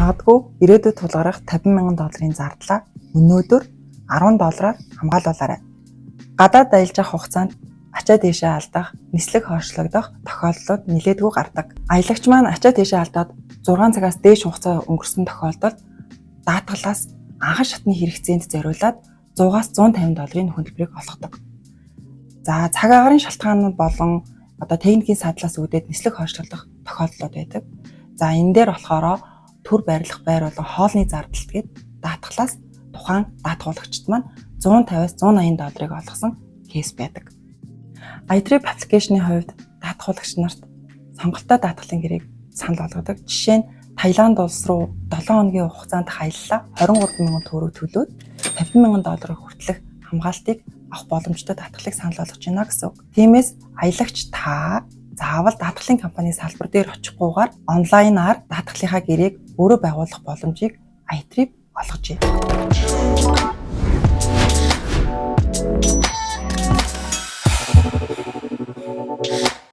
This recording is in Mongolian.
Магадгүй ирээдүйд тулгарах $50,000 зардлаа өнөөдөр $10 хамгаалуулаарай. Гадаад аялж авах хугацаанд ачаа дээшээ алдах, нислэг хойшлогдох тохиолдлууд нилээдгүй гардаг. Аялагч маань ачаа дээшээ алдаад 6 цагаас дээш хугацаа өнгөрсөн тохиолдолд даатгалаас анхан шатны хэрэгцээнд зориулаад $100-150 хөтөлбөрийг олгодог. За цаг агарын шалтгаанууд болон техникийн садлаас үүдээд нислэг хойшлогдох тохиолдлууд байдаг. За энэ дээр болохоор төр барилах байр болон хоолны зардалт гээд даатгалаас тухайн даатгуулагчид маань $150-180 олгосон кейс байдаг. iTrip аппликейшны хувьд даатгуулагч нарт сонголттой даатгалын гэрээг санал болгодог. Жишээ нь Таиланд улс руу 7 хоногийн хугацаанд хаяллаа 23,000 төгрөг төлөөд $50,000 хүртэлх хамгаалтыг авах боломжтой даатгалыг санал болгож байна гэсэн үг. Тиймээс аялагч та заавал даатгалын компани салбар дээр очихгүйгээр онлайнаар даатгалынхаа гэрээг өөрөө байгуулах боломжийг iTrip олгож байна.